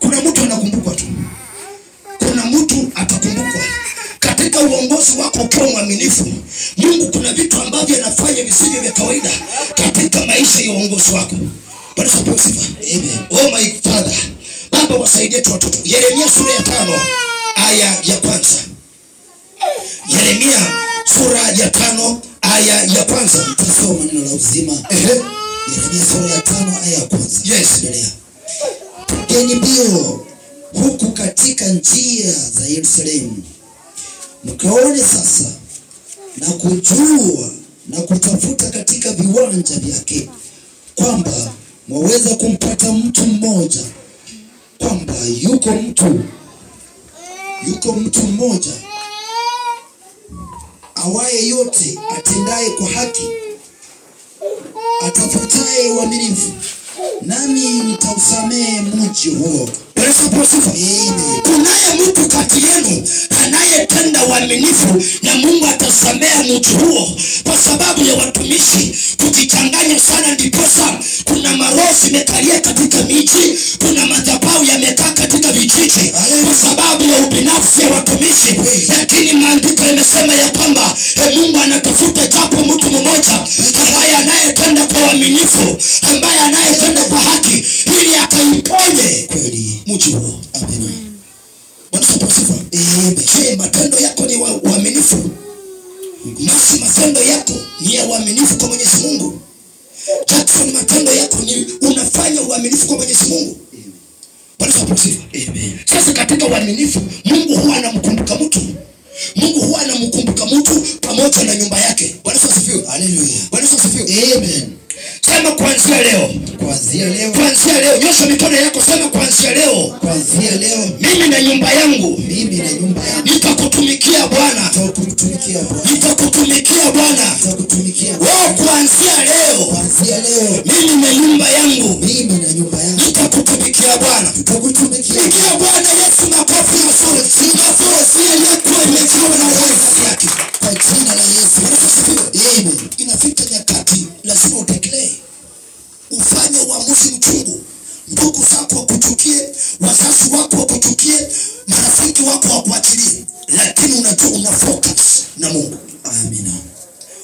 Kuna mtu anakumbukwa tu. Kuna mtu atakumbukwa. Katika uongozi wako ukiwa mwaminifu, Mungu kuna vitu ambavyo anafanya visivyo vya kawaida katika maisha ya uongozi wako. Bwana sifa. Amen. Oh my Father. Baba wasaidie tu watoto. Yeremia sura ya 5 aya ya 1. Yeremia sura ya 5 aya ya 1. Tutasoma neno la uzima. Yeremia sura ya 5 aya ya 1. Yes. Endelea. Pigeni mbio huku katika njia za Yerusalemu, mkaone sasa na kujua na kutafuta katika viwanja vyake, kwamba mwaweza kumpata mtu mmoja, kwamba yuko mtu mmoja awaye yote, atendaye kwa haki, atafutaye uaminifu, nami nitausamehe mji huo. Kunaye mtu kati yenu anayetenda uaminifu na Mungu atasamea mtu huo. Kwa sababu ya watumishi kujichanganya sana, ndiposa kuna maroho zimekalia katika miji, kuna madhabahu yamekaa katika vijiji kwa sababu ya ubinafsi ya watumishi. Lakini maandiko yamesema ya kwamba Mungu anatafuta japo mtu mmoja ambaye anayetenda kwa uaminifu, ambaye anayetenda kwa haki, ili akaiponye kweli mji huo. Amen. Bwana sifa. Je, matendo yako ni uaminifu? Masi, matendo yako ni ya uaminifu kwa Mwenyezi Mungu? Jackson, matendo yako ni unafanya uaminifu kwa Mwenyezi Mungu? Bwana sifa. Amen. Sasa katika uaminifu Mungu huwa anamkumbuka mtu. Mungu huwa anamkumbuka mtu pamoja na nyumba yake. Bwana sifiwe. Haleluya. Bwana sifiwe. Amen. Sema kuanzia leo. Kuanzia leo. Kuanzia leo. Nyosha mikono yako, sema kuanzia leo. Kuanzia leo. Mimi na nyumba yangu. Mimi na nyumba yangu. Nitakutumikia Bwana. Nitakutumikia Bwana. Nitakutumikia Bwana. Nitakutumikia. Wewe kuanzia leo. Kuanzia leo. Mimi na nyumba yangu. Mimi na nyumba yangu. Nitakutumikia Bwana. Nitakutumikia. Pigia Bwana Yesu makofi mazuri. Nafasi yako imejawa na uwezo wake. Kwa jina la Yesu. Amen. Inafika nyakati lazima utekeleze. Ufanye uamuzi mchungu. Ndugu zako wakuchukie, wazazi wako wakuchukie, marafiki wako wakuachilie, lakini unajua una focus na Mungu. Amina.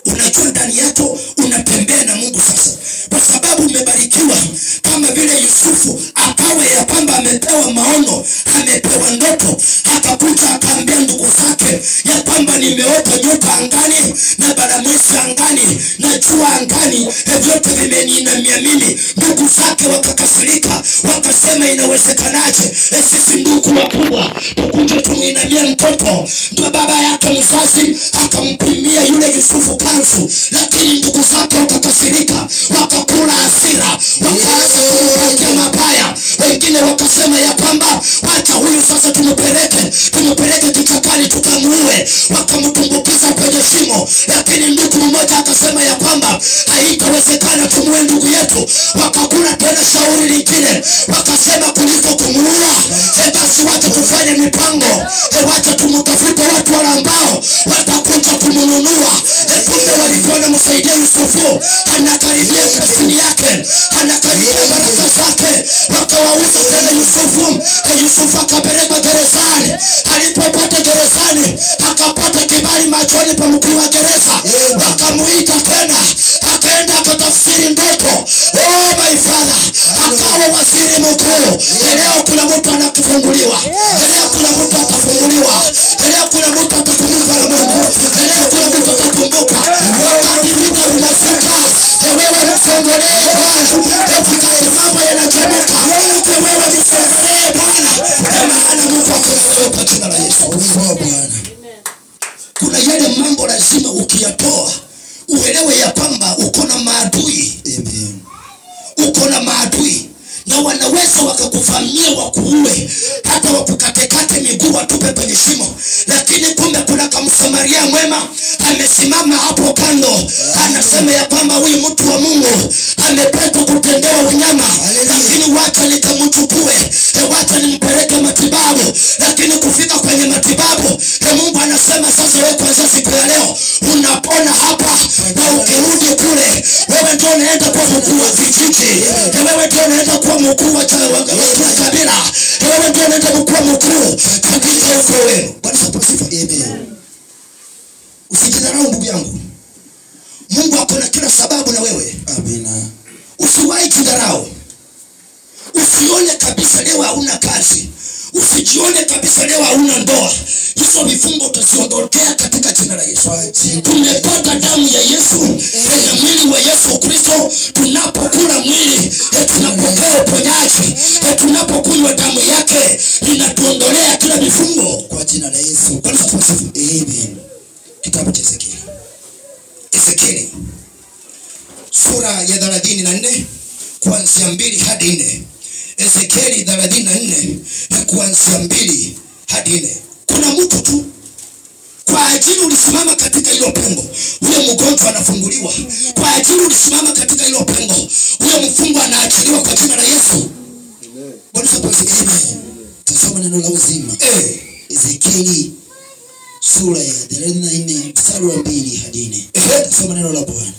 Unajua ndani yako unatembea na Mungu sasa. Kwa sababu umebarikiwa kama vile Yusufu akawa ya kwamba amepewa maono, amepewa ndoto, akakuja akaambia ndugu zake ya kwamba nimeota nyota angani na baramwezi angani na jua angani, vyote vimeniinamia mimi. Ndugu zake wakakasirika, wakasema inawezekanaje sisi ndugu wakubwa tukuje tumuinamia mtoto? Ndio baba yake mzazi akampimia yule Yusufu kanzu, lakini ndugu zake wakakasirika, wakakula hasira, wakaanza kumwekea mabaya. Wengine wakasema ya kwamba wacha huyu sasa tumupeleke kichakani tukamuue, wakamtumbukiza kwenye shimo. Lakini ndugu mmoja akasema ya kwamba haitawezekana tumuue ndugu yetu. Wakakula tena shauri lingine, wakasema kuliko kumuua, basi wacha tufanye mipango, wacha tumutafute watu wale ambao watakuja kumununua. Kumbe walikuwa wanamsaidia Yusufu, anakaribia kasini yake, anakaribia baraka zake, wakawauza tena Yusufu. Yusufu akapelekwa gerezani. Alipopata gerezani akapata kibali machoni pa mkuu wa gereza, wakamuita tena, akaenda akatafsiri ndoto. Oh my Father, akawa waziri mkuu. Leo kuna mtu anakufunguliwa, leo kuna mtu atafunguliwa, leo kuna mtu atakumbuka na Mungu, leo kuna mtu atakumbuka. Wakati vita vinafika, wewe msongolee Bwana, katika mambo yanachemka, wewe msongolee Bwana, maana Mungu akubariki kwa jina la Yesu. Bwana. Kuna yale mambo lazima ukiyatoa uelewe ya kwamba uko na maadui. Amen. Uko na maadui na wanaweza wakakuvamia wakuue, hata wakukatekate miguu watupe kwenye shimo. Lakini kumbe kuna kamsamaria mwema amesimama hapo kando, anasema ya kwamba huyu mtu wa Mungu amepata kutendewa unyama, lakini wacha nikamchukue, wacha nimpeleke matibabu. Lakini kufika kwenye matibabu, Mungu anasema sasa wewe kwanza siku ya leo unapona hapa, na ukirudi kule wewe ndio unaenda kwa mkuu wa vijiji, wewe ndio unaenda kwa mkuu wa kabila, wewe ukoo wenu. Bwana asifiwe. Amen. Usijidharau ndugu yangu. Mungu ako na kila sababu na wewe. Amina. Usiwahi kudharau. Usione kabisa leo hauna kazi. Usijione kabisa leo hauna ndoa. Hizo vifungo utaziondokea katika jina la Yesu. Tumepata damu ya Yesu na mwili wa Yesu Kristo. Tunapokula mwili, tunapokea uponyaji. Tunapokunywa damu yake, inatuondolea kila vifungo Kwa jina la Yesu. Amen. Kitabu cha Ezekieli sura ya 34 kuanzia 2 hadi 4. Ezekieli 34 na kuanzia 2 hadi 4. Kuna mtu tu kwa ajili ulisimama katika hilo pengo, ule mgonjwa anafunguliwa. Kwa ajili ulisimama katika hilo pengo, ule mfungwa anaachiliwa kwa jina la Yesu. Bwana asifiwe. Tusome neno la uzima. Ezekieli sura ya 34 mstari wa 2 hadi 4. Tusome neno la Bwana.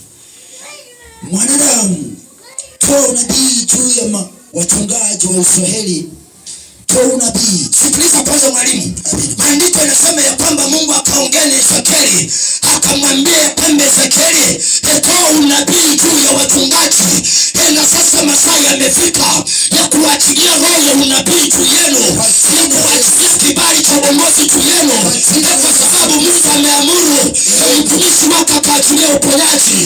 Mwanadamu, toa unabii juu ya wachungaji wa Israeli. Toa unabii. Sikiliza kwanza mwalimu. Maandiko yanasema ya kwamba Mungu akaongea na Ezekieli, akamwambia kwamba Ezekieli, toa unabii juu ya wachungaji. Na sasa masaa yamefika ya kuachilia roho ya unabii juu yenu, ya kuachilia kibali cha uongozi juu yenu, kwa sababu Mungu ameamuru mtumishi wake akaachilia uponyaji,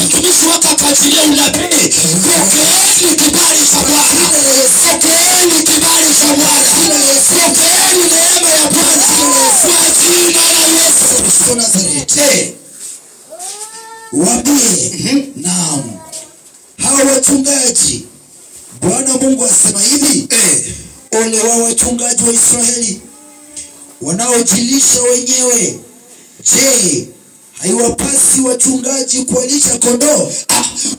mtumishi wake akaachilia unabii. Pokeeni kibali cha Bwana. Pokeeni kibali cha Bwana. Pokeeni neema ya Bwana kwa jina la Yesu Kristo Nazareti. Waambie, naam, hawa wachungaji, Bwana Mungu asema hivi, ole wao wachungaji wa Israeli wanaojilisha wenyewe. Je, haiwapasi wachungaji kuwalisha kondoo?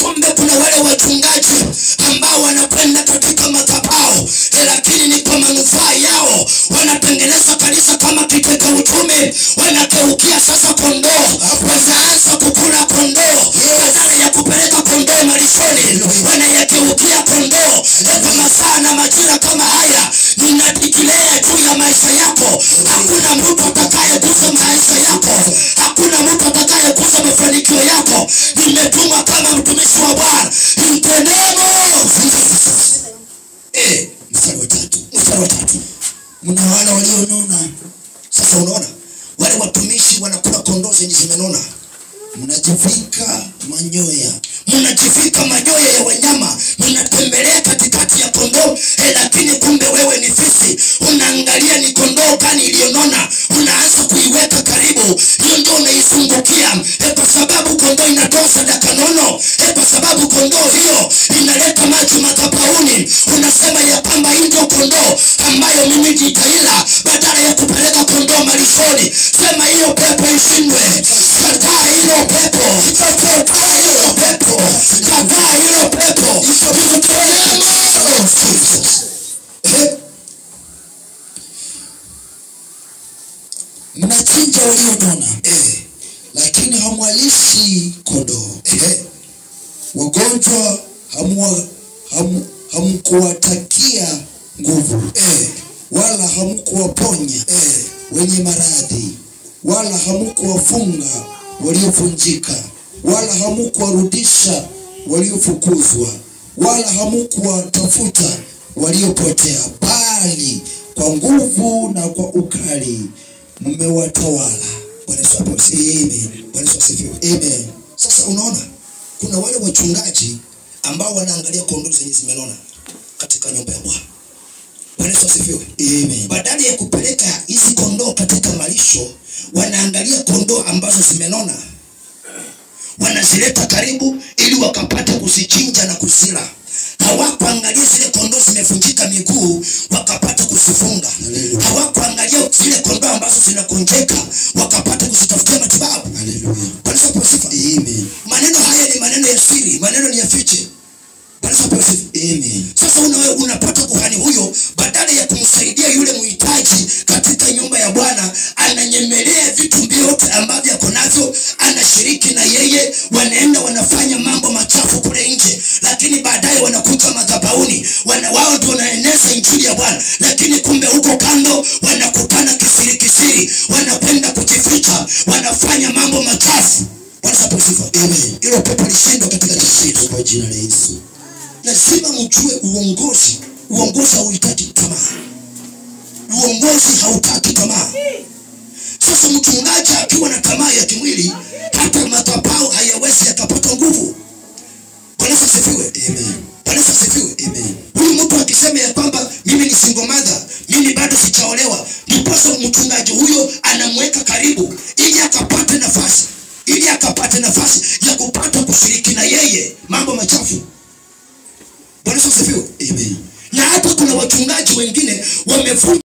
Kumbe kuna wale wachungaji ambao wanakwenda katika madhabahu, lakini ni kwa manufaa yao. Wanatengeneza kanisa kama kiteka uchumi, wanakeukia sasa kondoo, wanaanza kukula kondoo badala ya kupeleka kondoo malishoni, wanayakeukia kondoo. Kwa masaa na majira kama haya, ninadikilea juu ya maisha yako, hakuna mtu atakayegusa maisha yako, hakuna mtu atakayegusa mafanikio yako. Nimetumwa kama mtumishi wa Bwana. Mtenemo. Mstari wa 3. Mna wale walionona. Sasa unaona wale watumishi wanakula kondoo zenye zimenona. Mnajivika manyoya ya wanyama, mnatembelea katikati ya kondoo, lakini kumbe wewe ni fisi. Unaangalia ni kondoo gani iliyonona, unaanza kuiweka karibu, hiyo ndio unaizungukia, kwa sababu kondoo inatoa sadaka nono, kwa sababu kondoo hiyo inaleta maji madhabahuni. Unasema ya kwamba hii ndio kondoo ambayo mimi nitaila, badala ya kupeleka kondoo malishoni. Sema hiyo pepo ishindwe. Kataa hilo pepo. Kataa hilo pepo. Kataa hilo pepo. Mnachinja walionona, lakini hamwalishi kondoo. Wagonjwa hamkuwatakia nguvu, wala hamkuwaponya wenye maradhi, wala hamkuwafunga waliovunjika, wala hamkuwarudisha waliofukuzwa, wala hamkuwatafuta waliopotea, bali kwa nguvu na kwa ukali mmewatawala. Bwana asifiwe. Amen. Sasa unaona kuna wale wachungaji ambao wanaangalia kondoo zenye zimenona katika nyumba ya Bwana. Bwana asifiwe. Amen. Badala ya kupeleka hizi kondoo katika malisho, wanaangalia kondoo ambazo zimenona, wanazileta karibu ili wakapate kuzichinja na kuzila. Hawakuangalia zile kondoo zimevunjika miguu wakapata kuzifunga. Hawakuangalia zile kondoo ambazo zinakonjeka wakapata kuzitafutia matibabu. Haleluya. Bwana asifiwe. Amen. Maneno haya ni maneno ya siri, maneno ni ya fiche. Bwana asifiwe. Amen. Sasa unapata kuhani huyo, badala ya kumsaidia yule mhitaji katika nyumba ya Bwana, ananyemelea vitu vyote ambavyo yako navyo, anashiriki na yeye, wanaenda wanafanya mambo machafu kule nje, lakini baadaye wanakuja madhabahuni, wao ndio wanaeneza injili ajili ya Bwana, lakini kumbe huko kando wanakutana kisiri kisiri, wanapenda kujificha, wanafanya mambo machafu. Bwana asifiwe. Amen. Hilo pepo lishindwe katika jina la Yesu. Lazima mjue uongozi hauhitaji tamaa. Uongozi hautaki tamaa. Sasa mchungaji akiwa na tamaa ya kimwili, hata madhabahu hayawezi yakapata nguvu. Bwana asifiwe. Amen. Bwana asifiwe. Amen. Huyu mtu akisema ya kwamba mimi ni single mother, mimi bado sijaolewa, ndipo mchungaji huyo anamweka karibu ili akapate nafasi ya kupata kushiriki na yeye mambo machafu. Bwana asifiwe. Amen. Na hata kuna wachungaji wengine wamevunja